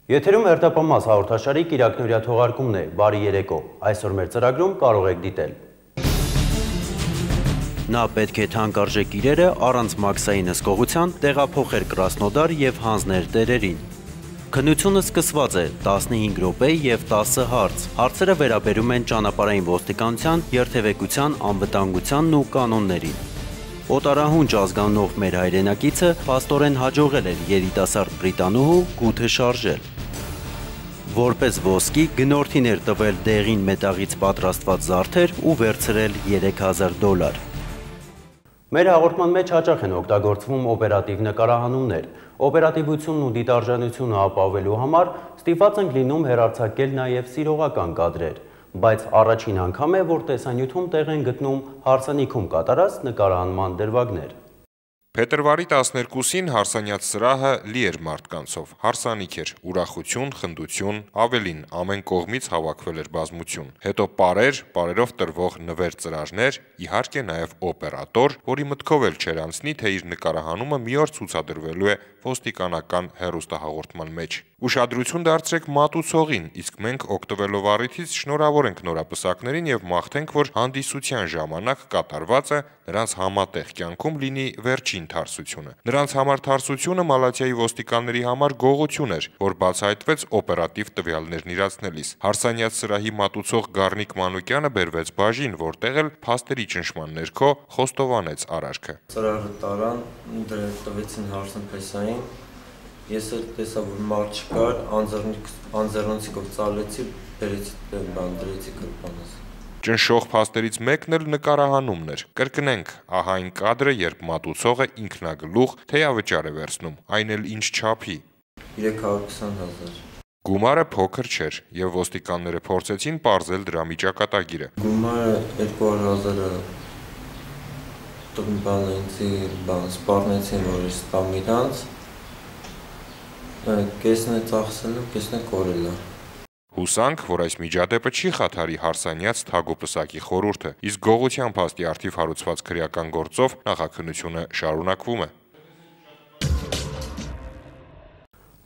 Եթերում հերթապամաս հաղորդաշարի կիրակնօրյա թողարկումն է, բարի երեկո, այսօր մեր ծրագրում կարող եք դիտել։ Նա պետք է թանկարժեք իրերը առանց մաքսային հսկողության տեղափոխեր Կրասնոդար և հանձներ տերերին։ Քննությունը սկսված է 15 րոպե և 10 հարց, հարցերը վերաբերում են ճանապարհային ոստիկանության, երթևեկության, անվտանգությանն ու կանոններին։ Օտարահունչ ազգանունով մեր հայրենակիցը փաստորեն հաջողել էր երիտասարդ բրիտանուհու գութը շարժել։ Որպես ոսկի գնորդին էր տվել դեղին մետաղից պատրաստված զարդեր ու վերցրել $3000։ Մեր հաղորդման մեջ հաճախ են օգտագործվում օպերատիվ նկարահանումներ։ Օպերատիվությունն ու դիտարժանությունը ապահովելու համար ստիպված ենք լինում հեռարձակել նաև սիրողական կադրեր, բայց առաջին անգամ է, որ տեսանյութում տեղ են գտնում հարսանիքում կատարած նկարահանման դրվագներ։ Փետրվարի 12-ին հարսանյաց սրահը լի էր մարդկանցով, հարսանիք էր, ուրախություն, խնդություն, ավելին, ամեն կողմից հավաքվել էր բազմություն։ Հետո պարերով տրվող նվեր ծրարներ, իհարկե նաև օպերատոր, որի մտքով էլ չէր անցնի, թե իր նկարահանումը մի օր ցուցադրվելու է ոստիկանական հեռուստահաղորդման մեջ։ Ուշադրություն դարձրեք մատուցողին, իսկ մենք օգտվելով առիթից շնորհավոր ենք նորապսակներին եւ մաղթենք, որ հանդիսության ժամանակ կատարվածը նրանց համատեղ կյանքում լինի վերջին թարսությունը։ Նրանց համար թարսությունը Մալաթիայի ոստիկանների համար գողություն էր, որ բացահայտվեց օպերատիվ տվյալներն իրացնելիս։ Հարսանյաց սրահի մատուցող Գառնիկ Մանուկյանը բերվեց բաժին, որտեղ էլ փաստերի ճնշման ներքո խոստովանեց արարքը։ Ծրարը տարան, տվեցին հարսնփեսային, ես էլ տեսա, որ մարդ չկար, անձեռնոցիկով ծալեցի, բերեցի դրեցի կրպանս։ Ճնշող փաստերից մեկն էլ նկարահանումն էր։ Կրկնենք, ահա այն կադրը, երբ մատուցողը ինքնագլուխ թեյավճար է վերցնում, այն էլ ինչ չափի։ 320,000։ Գումարը փոքր չէր, եւ ոստիկանները փորձեցին պարզել դրա միջակատագիրը։ Գումարը 200,000 սպառնեցին, որ ես տամ իրանց, կեսն է ծախսել, կեսն է կորել է։ Հուսանք, որ այս միջադեպը չի խաթարի հարսանյաց թագուպսակի խորհուրդը, իսկ գողության փաստի արդիվ հարուցված քրեական գործով նախաքննությունը շարունակվում է։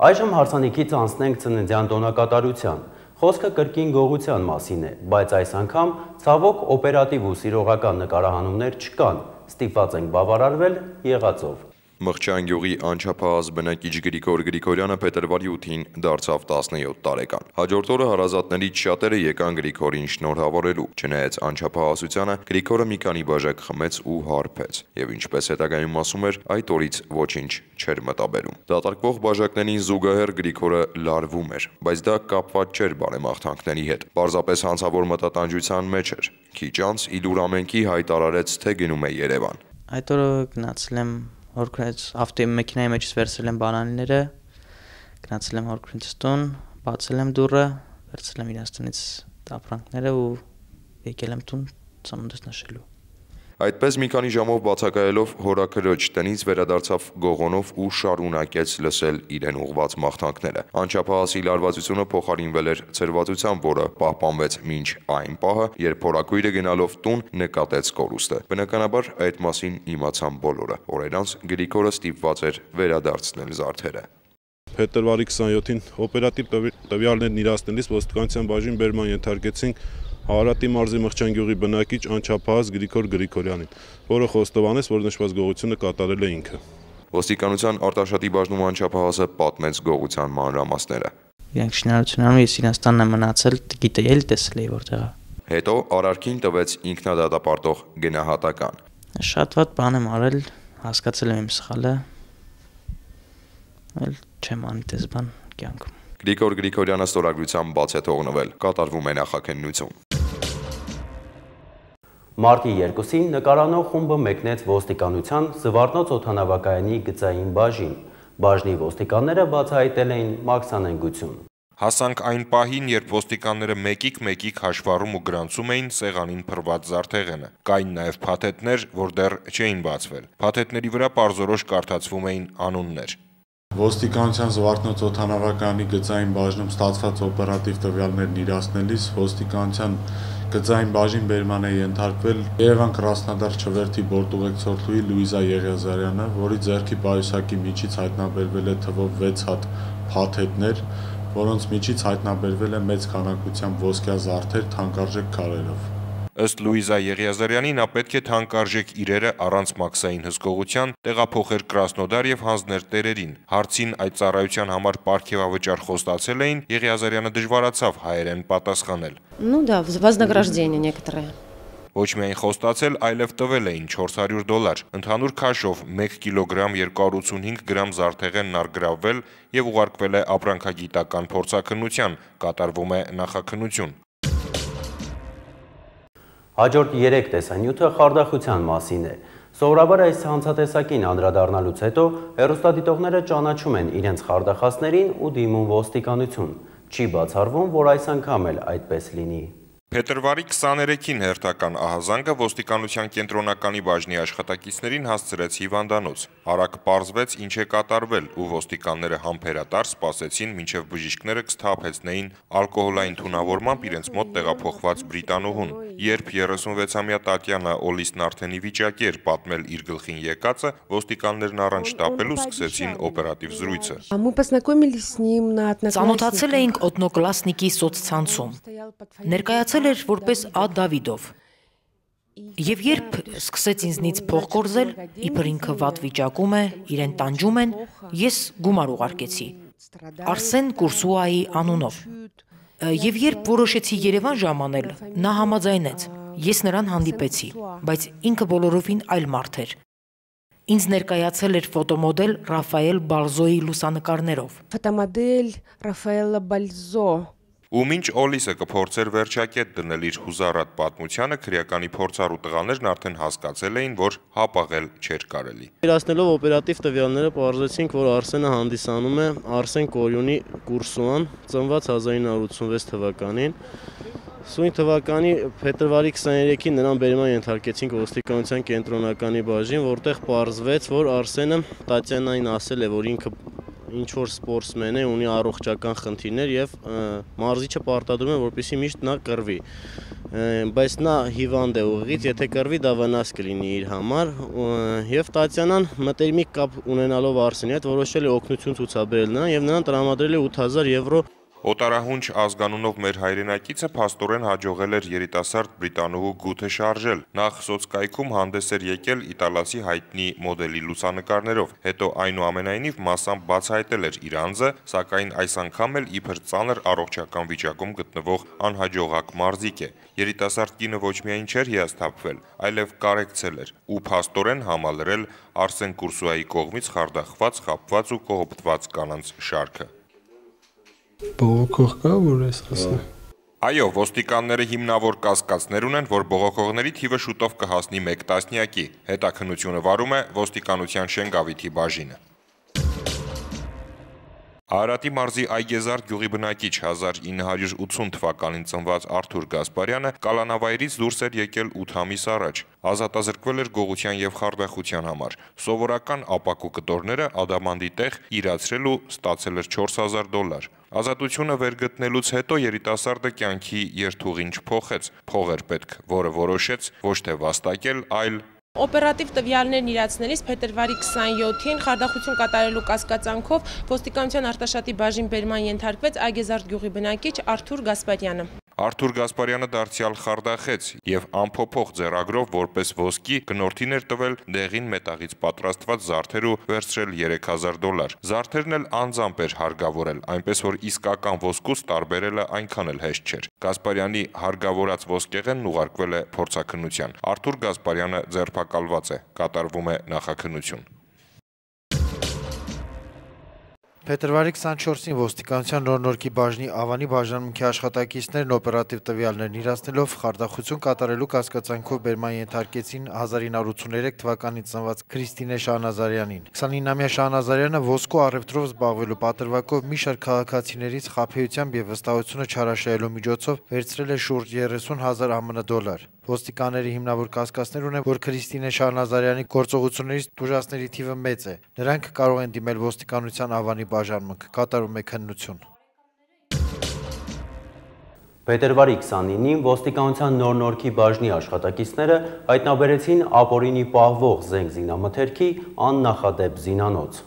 Այժմ հարսանիքից անցնենք ծննդյան տոնակատարության։ Խոսքը կրկին գողության մասին է, բայց այս անգամ ցավոք օպերատիվ ու սիրողական նկարահանումներ չկան, ստիպված ենք բավարարվել եղածով։ Մղջան գյուղի անչափահաս բնակիչ Գրիգոր Գրիգորյանը փետրվարի 8-ին դարձավ 17 տարեկան։ Հաջորդ օրը հարազատներից շատերը եկան Գրիգորին շնորհավորելու։ Չնայած անչափահասությանը, Գրիգորը մի քանի բաժակ խմեց ու հարբեց, եւ ինչպես հետագայում ասում էր, այդ օրից ոչինչ չէր մտաբերում։ Դատարկվող բաժակներին զուգահեռ Գրիգորը լարվում էր, բայց դա կապված չէր բարեմաղթանքների հետ։ Պարզապես հանցավոր մտատանջության մեջ էր։ Քիչ անց Իլուր ամենքի հայտարարեց, թե գնում է Երևան։ Այդ օրը գնացել եմ Հորքրից մեքենայի մեջից վերցրել եմ բանանիները, գնացել եմ հորքրից տուն, բացել եմ դուռը, վերցրել եմ իրենց տնից ապրանքները ու եկել եմ տուն ծնունդս նշելու։ Այդպես մի քանի ժամով բացակայելով հորաքրոջ տնից վերադարձավ Գողոնով ու շարունակեց լսել իրեն ուղված մաղթանքները։ Անչափահասի լարվածությունը փոխարինվել էր ցրվածությամբ, որը պահպանվեց մինչ այն պահը, երբ հորաքույրը գնալով տուն նկատեց կորուստը։ Բնականաբար այդ մասին իմացան բոլորը։ Օրեր անց Գրիգորը ստիպված էր վերադարձնել զարդերը։ Փետրվարի 27-ին օպերատիվ տվյալներն իրացնելիս ոստիկանության բաժին բերման ենթարկեցինք Հարատի մարզի Մղջան գյուղի բնակիչ անչափահաս Գրիգոր Գրիգորյանին, որը խոստովանեց, որ նշված գողությունը կատարել է ինքը։ Ոստիկանության Արտաշատի բաժնում անչափահասը պատմեց գողության մանրամասները։ Իրանք շինարարություն անում, ես իրենց տանն եմ մնացել, գիտեի, տեսել էի որտեղ է։ Հետո արարքին տվեց ինքնադատապարտող գնահատական։ Շատ վատ բան եմ արել, հասկացել եմ իմ սխալը, այլ չեմ անի տես բան կյանքում։ Գրիգոր Գրիգորյանը ստորագրությամբ բաց է թողնվել, կատարվում է նախաքննություն։ Մարտի 2-ին նկարանող խումբը մեկնեց ոստիկանության Զվարթնոց օդանավակայանի գծային բաժին։ Բաժնի ոստիկանները բացահայտել էին մաքսանենգություն։ Հասանք այն պահին, երբ ոստիկանները մեկիկ հաշվառում ու գրանցում էին սեղանին փռված զարդեղենը։ Կային նաև փաթեթներ, որ դեռ չէին բացվել։ Փաթեթների վրա պարզորոշ կարդացվում էին անուններ։ Ոստիկանության Զվարթնոց օդանավակայանի գծային բաժնում ստացված օպերատիվ տվյալներն իրացնելիս ոստիկանության գծային բաժին բերման է ենթարկվել Երևան Կրասնոդար չվերթի բորտուղեկցորդուհի Լուիզա Եղիազարյանը, որի ձեռքի պայուսակի միջից հայտնաբերվել է թվով 6 հատ փաթեթներ, որոնց միջից հայտնաբերվել է մեծ քանակությամբ ոսկյա զարդեր թանկարժեք քարերով։ Ըստ Լուիզա Եղիազարյանի, նա պետք է թանկարժեք իրերը առանց մաքսային հսկողության տեղափոխեր Կրասնոդար եւ հանձներ տերերին։ Հարցին այդ ծառայության համար պարգևավճար խոստացել էին, Եղիազարյանը դժվարացավ հայերեն պատասխանել։ Ну да, вознаграждение некоторое. Ոչ միայն խոստացել, այլև տվել էին $400։ Ընդհանուր քաշով 1 կիլոգրամ 285 գրամ զարդեղենն առգրավվել եւ ուղարկվել է ապրանքագիտական փորձաքննության, կատարվում է նախաքննություն։ Հաջորդ 3 տեսանյութը խարդախության մասին է։ Սովորաբար այս հանցատեսակին անդրադառնալուց հետո հեռուստադիտողները ճանաչում են իրենց խարդախասներին ու դիմում ոստիկանություն։ Չի բացառվում, որ այս անգամ էլ այդպես լինի։ Փետրվարի 23-ին հերթական ահազանգը ոստիկանության կենտրոնականի բաժնի աշխատակիցներին հասցրեց հիվանդանոց։ Արագ պարզվեց ինչ է կատարվել ու ոստիկանները համբերատար սպասեցին, մինչև բժիշկները կսթափեցնեին ալկոհոլային թունավորմամբ իրենց մոտ տեղափոխված բրիտանուհուն։ Երբ 36-ամյա Տատյանա Օլիսն արդեն ի վիճակի էր պատմել իր գլխին եկածը, ոստիկաններն առանց շտապելու սկսեցին օպերատիվ զրույցը։ Ծանոթացել էինք օտնոկլասնիկի սոցցանցում։ Ներկայացել էր որպես Ա Դավիդով։ Եվ երբ սկսեց ինձնից փող կորզել, իբր ինքը վատ վիճակում է, իրեն տանջում են, ես գումար ուղարկեցի։ Արսեն Կուրսուայի անունով։ Եվ երբ որոշեցի Երևան ժամանել, նա համաձայնեց։ Ես նրան հանդիպեցի, բայց ինքը բոլորովին այլ մարդ էր։ Ինձ ներկայացել էր ֆոտոմոդել Ռաֆայել Բալզոյի լուսանկարներով։ Ֆոտոմոդել Ռաֆայելը Բալզո։ Ու մինչ Օլիսը կփորձեր վերջակետ դնել իր հուզառատ պատմությանը, քրեականի փորձառու տղաներն արդեն հասկացել էին, որ հապաղել չէր կարելի։ Իրացնելով օպերատիվ տվյալները պարզեցինք, որ Արսենը հանդիսանում է Արսեն Կորյունի Կուրսուան, ծնված 1986 թվականին։ Սույն թվականի փետրվարի 23-ին նրան բերման ենթարկեցինք ոստիկանության կենտրոնականի բաժին, որտեղ պարզվեց, որ Արսենը Տատյանային ասել է, որ ինքը ինչ-որ սպորտսմեն է, ունի առողջական խնդիրներ եւ մարզիչը պարտադրում է, որպեսզի միշտ նա կռվի։ Բայց նա հիվանդ է ուղղից, եթե կռվի, դա վնաս կլինի իր համար, եւ Տատյանան մտերմիկ կապ ունենալով Արսենի հետ որոշել է օգնություն ցուցաբերել նրան եւ նրան տրամադրել է 8000 եվրո։ Օտարահունչ ազգանունով մեր հայրենակիցը փաստորեն հաջողել էր երիտասարդ բրիտանուհու գութը շարժել։ Նախ սոցկայքում հանդես էր եկել իտալացի հայտնի մոդելի լուսանկարներով, հետո այնուամենայնիվ մասամբ բացահայտել էր իր անձը, սակայն այս անգամ էլ իբր ծանր առողջական վիճակում գտնվող անհաջողակ մարզիկ է։ Երիտասարդ կինը ոչ միայն չէր հիասթափվել, այլև կարեկցել էր ու փաստորեն համալրել Արսեն Կուրսուայի կողմից խարդախված, խաբված ու կողոպտված կանանց շարքը։ Բողոքող կա, որ ես ասեմ։ Այո, ոստիկանները հիմնավոր կասկածներ ունեն, որ բողոքողների թիվը շուտով կհասնի 1 տասնյակի։ Հետաքննությունը վարում է ոստիկանության Շենգավիթի բաժինը։ Արարատի մարզի Այգեզարդ գյուղի բնակիչ 1980 թվականին ծնված Արթուր Գասպարյանը կալանավայրից դուրս էր եկել 8 ամիս առաջ։ Ազատազրկվել էր գողության եւ խարդախության համար։ Սովորական ապակու կտորները ադամանդի տեղ իրացրել ու ստացել էր $4000։ Ազատությունը վերգտնելուց հետո երիտասարդը կյանքի երթուղին չփոխեց։ Փող էր պետք, որը որոշեց ոչ թե վաստակել, այլ Օպերատիվ տվյալներն իրացնելիս փետրվարի 27-ին խարդախություն կատարելու կասկածանքով ոստիկանության Արտաշատի բաժին բերման ենթարկվեց Այգեզարդ գյուղի բնակիչ Արթուր Գասպարյանը։ Արթուր Գասպարյանը դարձյալ խարդախեց եւ ամփոփող ձեռագրով որպես ոսկի գնորդին էր տվել դեղին մետաղից պատրաստված զարդեր ու վերցրել $3000։ Զարդերն էլ անձամբ էր հարգավորել, այնպես որ իսկական ոսկուց տարբերելը այնքան էլ հեշտ չէր։ Գասպարյանի հարգավորած ոսկեղենն ուղարկվել է փորձաքննության։ Արթուր Գասպարյանը ձերբակալված է, կատարվում է նախաքննություն։ Փետրվարի 24-ին ոստիկանության Նոր-Նորքի բաժնի Ավանի բաժանմունքի աշխատակիցներն օպերատիվ տվյալներն իրացնելով խարդախություն կատարելու կասկածանքով բերման ենթարկեցին 1983 թվականին ծնված Քրիստինե Շահնազարյանին։ 29-ամյա Շահնազարյանը ոսկու առևտրով զբաղվելու պատրվակով մի շարք քաղաքացիներից խաբեությամբ եւ վստահությունը չարաշահելու միջոցով վերցրել է շուրջ 30,000 ԱՄՆ։ Ոստիկանների հիմնավոր կասկածներ ունեն, որ Քրիստինե Շահնազարյանի գործողություններից տուժածների թիվը մեծ է։ Նրանք կարող են դիմել ոստիկանության Ավանի բաժանմունք, կատարում է քննություն։ Փետրվարի 29-ին ոստիկանության Նոր-Նորքի բաժնի աշխատակիցները հայտնաբերեցին ապօրինի պահվող զենք զինամթերքի աննախադեպ զինանոց։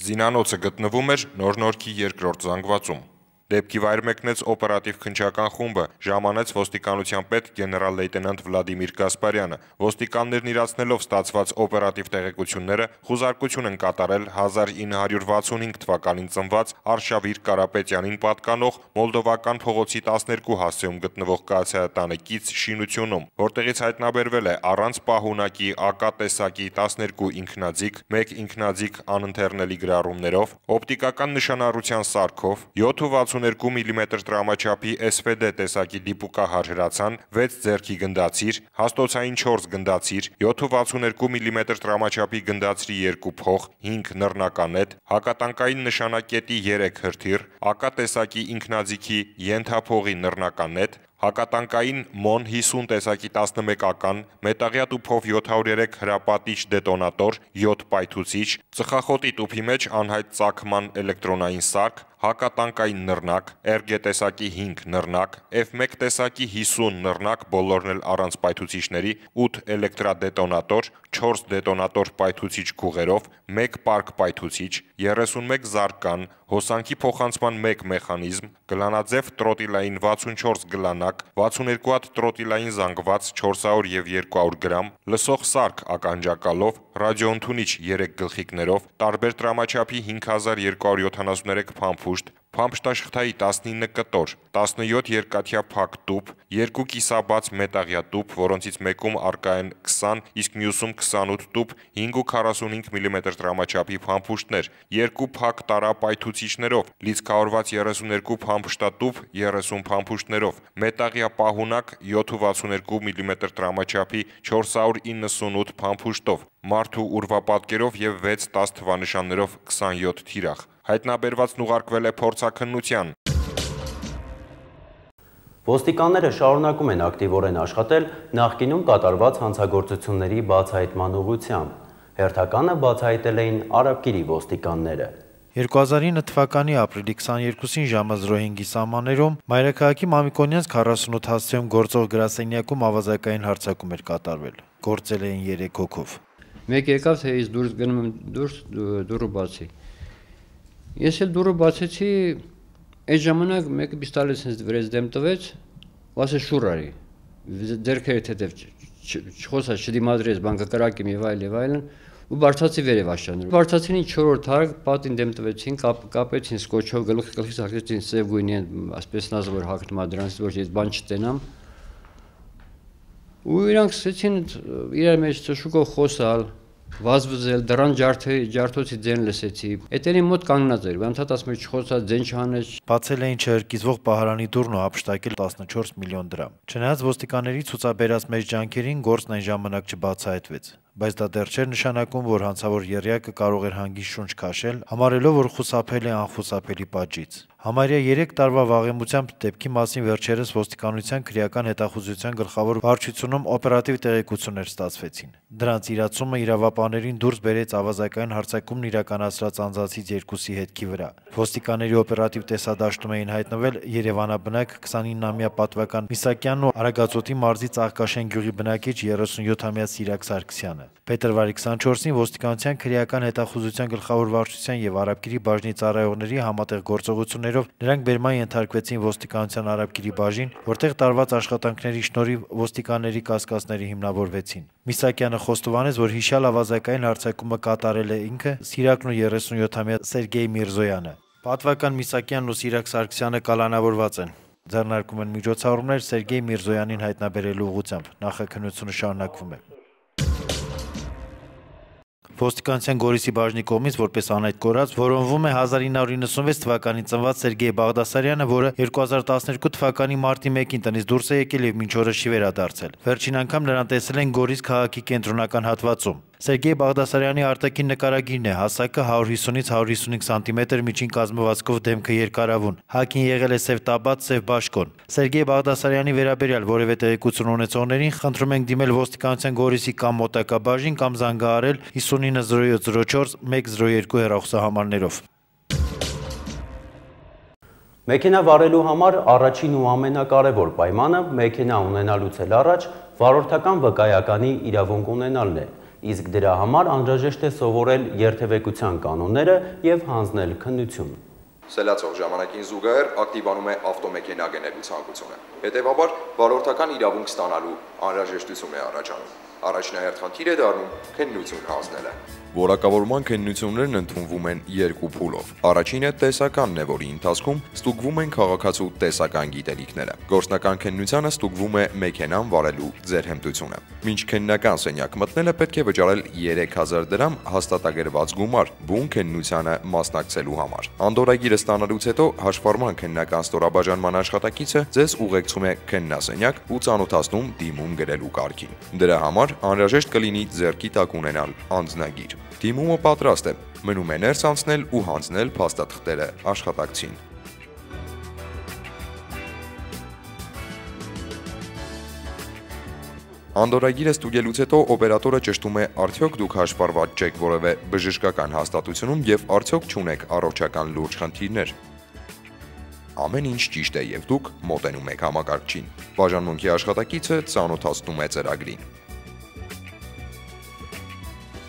Զինանոցը գտնվում էր Նոր-Նորքի երկրորդ զանգվածում։ Դեպքի վայր մեկնեց օպերատիվ քննչական խումբը, ժամանեց ոստիկանության պետ գեներալ լեյտենանտ Վլադիմիր Գասպարյանը։ Ոստիկաններն իրացնելով ստացված օպերատիվ տեղեկությունները խուզարկություն են կատարել 1965 թվականին ծնված Արշավիր Կարապետյանին պատկանող Մոլդովական փողոցի 12 հասցեում գտնվող կաթսայատանեկից շինությունում, որտեղից հայտնաբերվել է առանց պահունակի ԱԿ տեսակի 12 ինքնաձիգ, 1 ինքնաձիգ անընթեռնելի գրառումներով, օպտիկական նշանառության սարքով, 7.62 մմ տրամաչափի SVD տեսակի դիպուկահար հրացան, 6 ձեռքի գնդացիր, հաստոցային 4 գնդացիր, 7.62 մմ տրամաչափի գնդացրի 2 փող, 5 նռնականետ, հակատանկային նշանակետի 3 հրթիռ, ԱԿ տեսակի ինքնաձիգի ենթափողի նռնականետ, հակատանկային մոն 50 տեսակի 11-ական, մետաղյա տուփով 703 հրապատիչ դետոնատոր, 7 պայթուցիչ, ծխախոտի տուփի մեջ անհայտ ծագման էլեկտրոնային սարք, հակատանկային նռնակ, RG տեսակի 5 նռնակ, F1 տեսակի 50 նռնակ, բոլորն էլ առանց պայթուցիչների, 8 էլեկտրադետոնատոր, 4 դետոնատոր պայթուցիչ քուղերով, 1 պարկ պայթուցիչ, 31 զարկան, հոսանքի փոխանցման 1 մեխանիզմ, գլանաձև տրոտիլային 64 գլանակ, 62 հատ տրոտիլային զանգված 400 և 200 գրամ, լսող սարք ականջակալով, ռադիոընդունիչ 3 գլխիկներով, տարբեր տրամաչափի 5273 փամփուշտ, փամփշտաշղթայի 19 կտոր, 17 երկաթյա փակ տուփ, 2 կիսաբաց մետաղյա տուփ, որոնցից մեկում առկա են 20, իսկ մյուսում 28 տուփ, 5.45 մմ տրամաչափի փամփուշտներ, 2 փակ տարապայթուցիչներով, լիցքավորված 32 փամփշտատուփ, 30 փամփուշտներով, մետաղյա պահունակ 7.62 մմ տրամաչափի 498 փամփուշտով, մարդու ուրվապատկերով և 6-10 թվանշաններով 27 թիրախ։ Հայտնաբերվածն ուղարկվել է փորձաքննության։ Ոստիկանները շարունակում են ակտիվորեն աշխատել նախկինում կատարված հանցագործությունների բացահայտման ուղղությամբ։ Հերթականը բացահայտել էին Արաբկիրի ոստիկանները։ 2009 թվականի ապրիլի 22-ին ժամը 05-ի սահմաններում Մայրաքաղաքի Մամիկոնյանց 48 հասցեում գործող գրասենյակում ավազակային հարձակում էր կատարվել։ Գործել էին 3 հոգով։ Մեկ եկավ, թե ես դուրս գնում եմ դուրը բացի։ Ես էլ դուրը բացեցի, այդ ժամանակ մեկը պիստոլետ ինձ վրեզ դեմ տվեց, ու ասեց շուռ արի, ձեռքերդ հետև չխոսած, չդիմադրես, բանկակրակեմ եւ այլն, ու բարձացի վերև աշճանները։ Բարձացին 4-րդ հարկ, պատին դեմ տվեցին, կապեցին սկոչով, գլխից հագեցին սև գույնի, ասպես նազը որ հագնում ա դրանից, որ ես բան չտենամ։ Ու իրանք սկսեցին իրար մեջ շուկով խոսալ, վազվզել, դրան ջարդոցի ձեն լսեցի։ Էտերի մոտ կանգնած էր, անդադ ասում էր չխոսած, ձեն չհանեց։ Բացել էին չհրկիզվող պահարանի դուռն ու հափշտակել 14 միլիոն դրամ։ Չնայած ոստիկանների ցուցաբերած մեծ ջանքերին գործն այն ժամանակ չբացահայտվեց։ Բայց դա դեռ չէր նշանակում, որ հանցավոր եռյակը կարող էր հանգիստ շունչ քաշել, համարելով, որ խուսափել է անխուսափելի պատժից։ Համարյա 3 տարվա վաղեմությամբ դեպքի մասին վերջերս ոստիկանության քրեական հետախուզության գլխավոր վարչությունում օպերատիվ տեղեկություններ ստացվեցին։ Դրանց իրացումը իրավապահներին դուրս բերեց ավազակային հարձակումն իրականացրած անձանցից 2-ի հետքի վրա։ Ոստիկանների օպերատիվ տեսադաշտում էին հայտնվել Երևանաբնակ 29-ամյա պատվական Միսակյանն ու Արագածոտի մարզի Ծաղկաշեն գյուղի բնակիչ 37-ամյա Սիրակ Սարգսյանը։ Փետրվարի 24-ին ոստիկանության քրեական հետախուզության գլխավոր վարչության եւ Արաբկիրի բաժնի ծառայողների համատեղ գործողություններով նրանք բերման ենթարկվեցին ոստիկանության Արաբկիրի բաժին, որտեղ տարված աշխատանքների շնորհիվ ոստիկանների կասկածները հիմնավորվեցին։ Միսակյանը խոստովանեց, որ հիշյալ ավազակային հարձակումը կատարել է ինքը, Սիրակն ու 37-ամյա Սերգեյ Միրզոյանը։ Պատվական Միսակյանն ու Սիրակ Սարգսյանը կալանավորված են։ Ձեռնարկում են միջոցառումներ Սերգեյ Միրզոյանին հայտնաբերելու ուղղությամբ։ Նախաքննությունը շարունակվում է։ Ոստիկանության Գորիսի բաժնի կողմից որպես անհայտ կորած որոնվում է 1996 թվականին ծնված Սերգեյ Բաղդասարյանը, որը 2012 թվականի մարտի 1-ին տնից դուրս է եկել եւ մինչ օրս չի վերադարձել։ Վերջին անգամ նրան տեսել են Գորիս քաղաքի կենտրոնական հատվածում։ Սերգեյ Բաղդասարյանի արտաքին նկարագիրն է, հասակը 150-ից 155 սանտիմետր միջին կազմվածքով, դեմքը երկարավուն։ Հագին եղել է սև տաբատ, սև բաշկոն։ Սերգեյ Բաղդասարյանի վերաբերյալ որևէ տեղեկություն ունեցողներին խնդրում ենք դիմել ոստիկանության Գորիսի կամ մոտակա բաժին կամ զանգահարել 590704 102 հեռախոսահամարներով։ Մեքենա վարելու համար առաջին ու ամենակարևոր պայմանը մեքենա ունենալուց էլ առաջ վարորդական վկայականի իրավունք ունենալն է, իսկ դրա համար անհրաժեշտ է սովորել երթևեկության կանոնները և հանձնել քննություն։ Սելացող ժամանակին զուգահեռ ակտիվանում է ավտոմեքենա գնելու ցանկությունը։ Հետևաբար վարորդական իրավունք ստանալու անհրաժեշտություն է առաջանում։ Առաջնահերթ խնդիր է դառնում քննություն հանձնելը։ Որակավորման քննություններն ընդունվում են երկու փուլով։ Առաջինը տեսականն է, որի ընթացքում ստուգվում են քաղաքացու տեսական գիտելիքները։ Գործնական քննությանը ստուգվում է մեքենան վարելու ձեր հմտությունը։ Մինչ քննական սենյակ մտնելը պետք է վճարել 3000 դրամ հաստատագրված գումար բուն քննությանը մասնակցելու համար։ Անդորրագիրը ստանալուց հետո հաշվառման քննական ստորաբաժանման աշխատակիցը ձեզ ուղեկցում է քննասենյակ ու ծանոթացնում դիմում գրելու կարգին։ Դրա համար անհրաժեշտ կլինի ձեռքի տակ ունենալ անձնագիր։ Դիմումը պատրաստ է, մնում է ներս անցնել ու հանձնել փաստաթղթերը աշխատակցին։ Անդորրագիրը ստուգելուց հետո օպերատորը ճշտում է արդյոք դուք հաշվառված չեք որևէ բժշկական հաստատությունում եւ արդյոք չունեք առողջական լուրջ խնդիրներ։ Ամեն ինչ ճիշտ է եւ դուք մոտենում եք համակարգչին։ Բաժանմունքի աշխատակիցը ծանոթացնում է ծրագրին։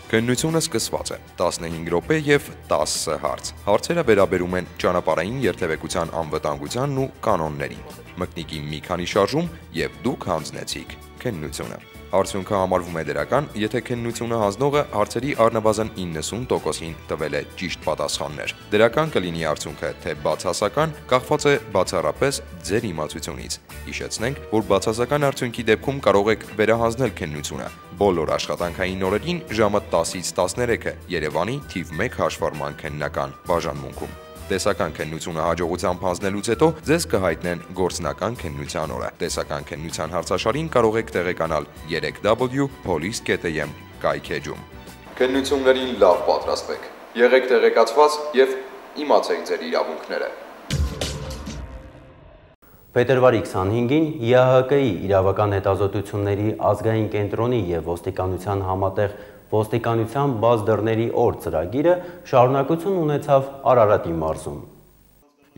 Քննությունը սկսված է 15 րոպե եւ 10 հարց։ Հարցերը վերաբերում են ճանապարհային երթևեկության անվտանգությանն ու կանոններին։ Մկնիկի մի քանի շարժում եւ դուք հանձնեցիք քննությունը։ Արդյունքը համարվում է դրական, եթե քննությունը հանձնողը հարցերի առնվազն 90%-ին տվել է ճիշտ պատասխաններ։ Դրական կլինի արդյունքը, թե բացասական, կախված է բացառապես ձեր իմացությունից։ Հիշեցնենք, որ բացասական արդյունքի դեպքում կարող եք վերահանձնել քննությունը։ Բոլոր աշխատանքային օրերին ժամը 10-ից 13-ը Երևանի թիվ 1 հաշվառման քննական բաժանմունքում։ Տեսական քննությունը հաջողությամբ հանձնելուց հետո ձեզ կհայտնեն գործնական քննության օրը։ Տեսական քննության հարցաշարին կարող եք տեղեկանալ 3w.police.am կայքեջում։ Քննություններին լավ պատրաստվեք։ Եղեք տեղեկացված եւ իմացեք ձեր իրավունքները։ Փետրվարի 25-ին ԵԱՀԿ-ի իրավական հետազոտությունների ազգային կենտրոնի եւ ոստիկանության համատեղ ոստիկանության բաց դռների օր ծրագիրը շարունակություն ունեցավ Արարատի մարզում։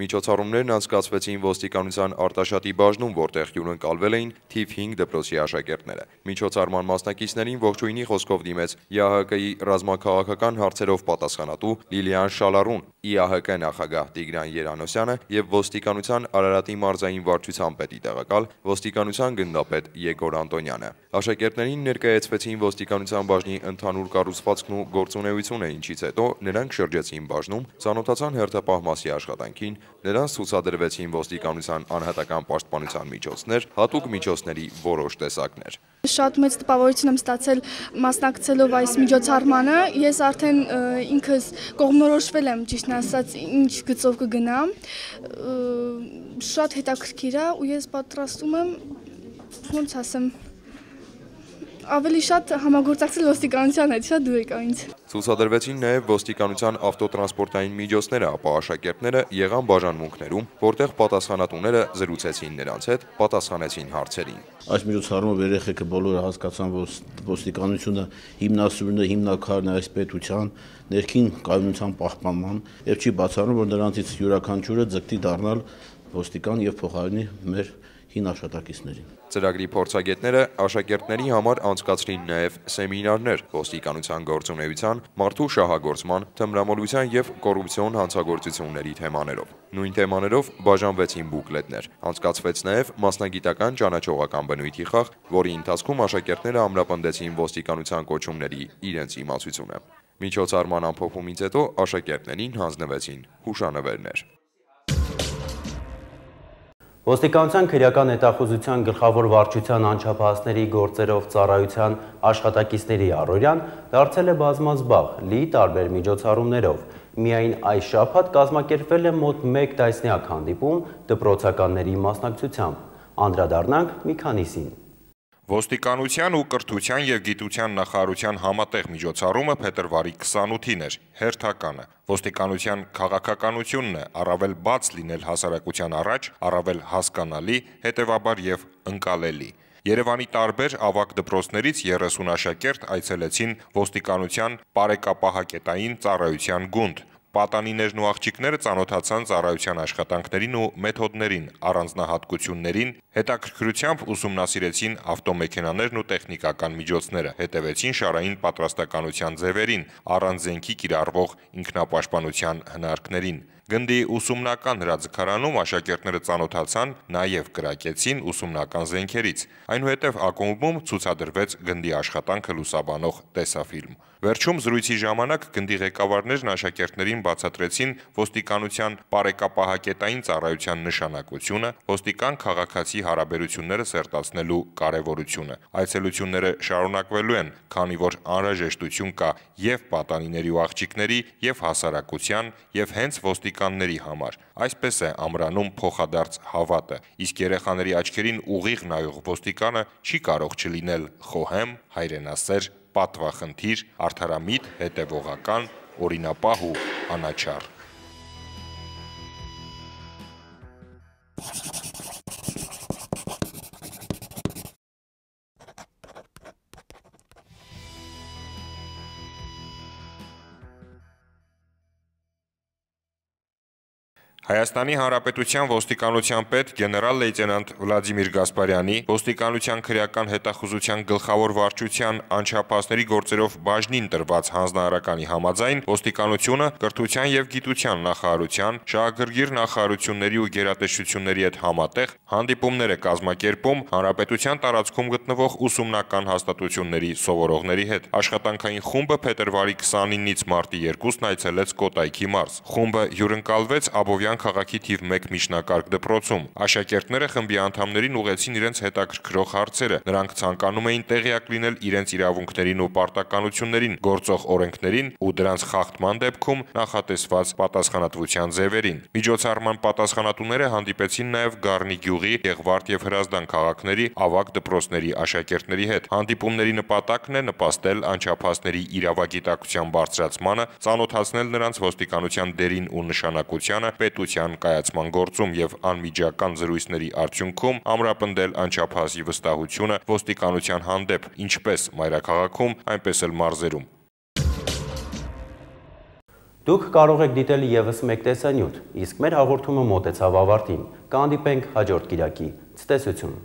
Միջոցառումներն անցկացվեցին ոստիկանության Արտաշատի բաժնում, որտեղ հյուրընկալվել էին թիվ 5 դպրոցի աշակերտները։ Միջոցառման մասնակիցներին ողջույնի խոսքով դիմեց ԵԱՀԿ-ի ռազմաքաղաքական հարցերով պատասխանատու Լիլիան Շալարուն, ԻԱՀԿ նախագահ Տիգրան Երանոսյանը եւ ոստիկանության Արարատի մարզային վարչության պետի տեղակալ ոստիկանության գնդապետ Եգոր Անտոնյանը։ Աշակերտներին ներկայացվեցին ոստիկանության բաժնի ընդհանուր կառուցվածքն ու գործունեությունը, ինչից հետո նրանք շրջեցին բաժնում, ծանոթացան հերթապահ մասի աշխատանքին, նրանց ցուցադրվեցին ոստիկանության անհատական պաշտպանության միջոցներ, հատուկ միջոցների որոշ տեսակներ։ Շատ մեծ տպավորություն եմ ստացել մասնակցելով այս միջոցառմանը։ Ես արդեն ինքս կողմնորոշվել եմ, ճիշտն ասած, ինչ գծով կգնամ։ Շատ հետաքրքիր է ու ես պատրաստում եմ, ոնց ասեմ, ավելի շատ համագործակցել ոստիկանության հետ, շատ դուր եկա ինձ։ Ցուցադրվեցին նաև ոստիկանության ավտոտրանսպորտային միջոցները, ապա աշակերտները եղան բաժանմունքներում, որտեղ պատասխանատուները զրուցեցին նրանց հետ, պատասխանեցին հարցերին։ Այս միջոցառումով երեխեքը բոլորը հասկացան, որ ոստիկանությունը հիմնասյունն է, հիմնակարն է այս պետության ներքին կայունության պահպանման եւ չի բացառում, որ նրանցից յուրաքանչյուրը ձգտի դառնալ ոստիկան եւ փոխարինի մեր հին աշխատակիցներին։ Ծրագրի փորձագետները աշակերտների համար անցկացրին նաև սեմինարներ ոստիկանության գործունեության, մարդու շահագործման, թմրամոլության եւ կոռուպցիոն հանցագործությունների թեմաներով։ Նույն թեմաներով բաժանվեցին բուկլետներ։ Անցկացվեց նաև մասնագիտական ճանաչողական բնույթի խաղ, որի ընթացքում աշակերտները ամրապնդեցին ոստիկանության կոչումների իրենց իմացությունը։ Միջոցառման ամփոփումից հետո աշակերտներին հանձնվեցին հուշանվերներ։ Ոստիկանության քրեական հետախուզության գլխավոր վարչության անչափահասների գործերով ծառայության աշխատակիցների առօրյան դարձել է բազմազբաղ, լի տարբեր միջոցառումներով։ Միայն այս շաբաթ կազմակերպվել է մոտ 1 տասնյակ հանդիպում դպրոցականների մասնակցությամբ։ Անդրադառնանք մի քանիսին։ Ոստիկանության ու կրթության և գիտության նախարարության համատեղ միջոցառումը փետրվարի 28-ին էր, հերթականը։ Ոստիկանության քաղաքականությունն է առավել բաց լինել հասարակության առաջ, առավել հասկանալի, հետևաբար և ընկալելի։ Երևանի տարբեր ավագ դպրոցներից 30 աշակերտ այցելեցին ոստիկանության պարեկապահակետային ծառայության գունդ։ Պատանիներն ու աղջիկները ծանոթացան ծառայության աշխատանքներին ու մեթոդներին, առանձնահատկություններին, հետաքրքրությամբ ուսումնասիրեցին ավտոմեքենաներն ու տեխնիկական միջոցները, հետևեցին շարային պատրաստականության ձևերին, առանց զենքի կիրառվող ինքնապաշտպանության հնարքներին։ Գնդի ուսումնական հրաձգարանում աշակերտները ծանոթացան, նաև կրակեցին ուսումնական զենքերից։ Այնուհետև ակումբում ցուցադրվեց գնդի աշխատանքը լուսաբանող տեսաֆիլմ։ Վերջում զրույցի ժամանակ գնդի ղեկավարներն աշակերտներին բացատրեցին ոստիկանության պարեկապահակետային ծառայության նշանակությունը, ոստիկան քաղաքացի հարաբերությունները սերտացնելու կարևորությունը։ Այցելությունները շարունակվելու են, քանի որ անհրաժեշտություն կա եւ պատանիների ու աղջիկների, եւ հասարակության, եւ հենց ոստիկանների համար։ Այսպես է ամրանում փոխադարձ հավատը, իսկ երեխաների աչքերին ուղիղ նայող ոստիկանը չի կարող չլինել խոհեմ, հայրենասեր, պատվախնդիր, արդարամիտ, հետևողական, օրինապահ ու անաչառ։ Հայաստանի Հանրապետության ոստիկանության պետ գեներալ լեյտենանտ Վլադիմիր Գասպարյանի, ոստիկանության քրեական հետախուզության գլխավոր վարչության անչափահասների գործերով բաժնին տրված հանձնարարականի համաձայն ոստիկանությունը կրթության եւ գիտության նախարարության, շահագրգիռ նախարարությունների ու գերատեսչությունների հետ համատեղ հանդիպումներ է կազմակերպում հանրապետության տարածքում գտնվող ուսումնական հաստատությունների սովորողների հետ։ Աշխատանքային խումբը փետրվարի 29-ից մարտի 2-ն այցելեց Կոտայքի մարզ։ Խումբը հյուրընկալվեց Աբովյան քաղաքի թիվ 1 միջնակարգ դպրոցում։ Աշակերտները խմբի անդամներին ուղեցին իրենց հետաքրքրող հարցերը։ Նրանք ցանկանում էին տեղյակ լինել իրենց իրավունքներին ու պարտականություններին, գործող օրենքներին ու դրանց խախտման դեպքում նախատեսված պատասխանատվության ձևերին։ Միջոցառման պատասխանատուները հանդիպեցին նաև Գառնի գյուղի, Եղվարդ եւ Հրազդան քաղաքների ավագ դպրոցների աշակերտների հետ։ Հանդիպումների նպատակն է նպաստել անչափահասների իրավագիտակցության բարձրացմանը, ծանոթացնել նրանց ոստիկանության դերին ու նշանակությանը պետության կայացման գործում եւ անմիջական զրույցների արդյունքում ամրապնդել անչափահասի վստահությունը ոստիկանության հանդեպ, ինչպես մայրաքաղաքում, այնպես էլ մարզերում։ Դուք կարող եք դիտել եւս մեկ տեսանյութ, իսկ մեր հաղորդումը մոտեցավ ավարտին։ Կհանդիպենք հաջորդ կիրակի։ Ցտեսություն։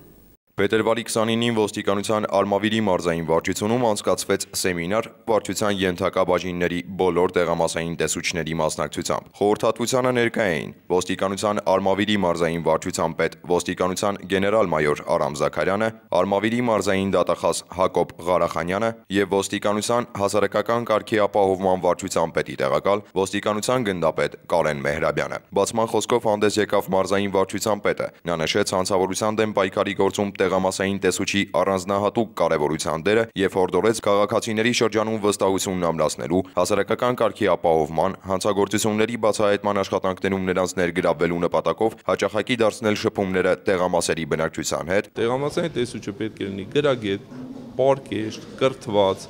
Փետրվարի 29-ին ոստիկանության Արմավիրի մարզային վարչությունում անցկացվեց սեմինար վարչության ենթակա բաժինների բոլոր տեղամասային տեսուչների մասնակցությամբ։ Խորհրդատվությանը ներկա էին ոստիկանության Արմավիրի մարզային վարչության պետ ոստիկանության գեներալ-մայոր Արամ Զաքարյանը, Արմավիրի մարզային դատախազ Հակոբ Ղարախանյանը եւ ոստիկանության հասարակական կարգի ապահովման վարչության պետի տեղակալ ոստիկանության գնդապետ Կարեն Մեհրաբյանը։ Բացման խոսքով հանդես եկավ մարզային վարչության պետը։ Նա նշեց հանցավորության դեմ պայքարի գործում տեղամասային տեսուչի առանձնահատուկ կարևորության դերը եւ հորդորեց քաղաքացիների շրջանում վստահությունն ամրացնելու, հասարակական կարգի ապահովման, հանցագործությունների բացահայտման աշխատանքներում նրանց ներգրավելու նպատակով հաճախակի դարձնել շփումները տեղամասերի բնակչության հետ։ Տեղամասային տեսուչը պետք է լինի գրագետ, պարկեշտ, կրթված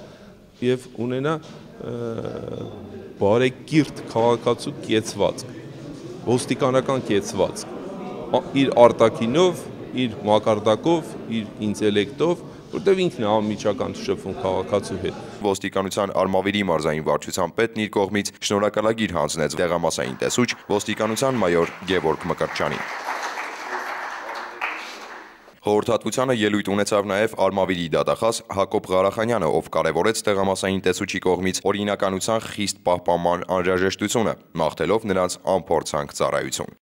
եւ ունենա բարեկիրթ քաղաքացու կեցվածք, ոստիկանական կեցվածք, իր արտաքինով, իր մակարդակով, իր ինտելեկտով, որտեղ ինքն է անմիջական շփվում քաղաքացու հետ։ Ոստիկանության Արմավիրի մարզային վարչության պետն իր կողմից շնորհակալագիր հանձնեց տեղամասային տեսուչ ոստիկանության մայոր Գևորգ Մկրտչյանին։ Խորհրդատվությանը ելույթ ունեցավ նաև Արմավիրի դատախազ Հակոբ Ղարախանյանը, ով կարևորեց տեղամասային տեսուչի կողմից օրինականության խիստ պահպանման անհրաժեշտությունը, մաղթելով նրանց անփորձանք ծառայություն։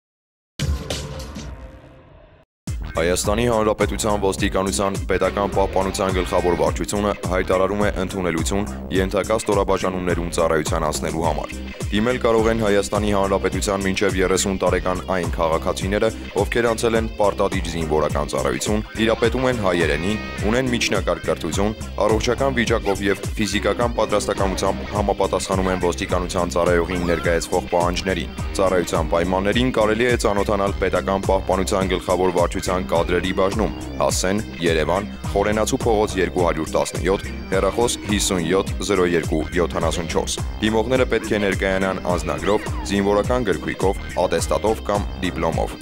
Հայաստանի Հանրապետության ոստիկանության պետական պահպանության գլխավոր վարչությունը հայտարարում է ընդունելություն ենթակա ստորաբաժանումներում ծառայության անցնելու համար։ Դիմել կարող են Հայաստանի Հանրապետության մինչև 30 տարեկան այն քաղաքացիները, ովքեր անցել են պարտադիր զինվորական ծառայություն, տիրապետում են հայերենին, ունեն միջնակարգ կրթություն, առողջական վիճակով եւ ֆիզիկական պատրաստակամությամբ համապատասխանում են ոստիկանության ծառայողին ներկայացվող պահանջներին։ Ծառայության պայմաններին կարելի է ծանոթանալ պետական պահպանության գլխավոր վարչության կադրերի բաժնում, Հասեն, Երևան, Խորենացու փողոց 217, հեռախոս 57 02 74։ Դիմողները պետք է ներկայանան անձնագրով, զինվորական գրքույկով, ատեստատով կամ դիպլոմով։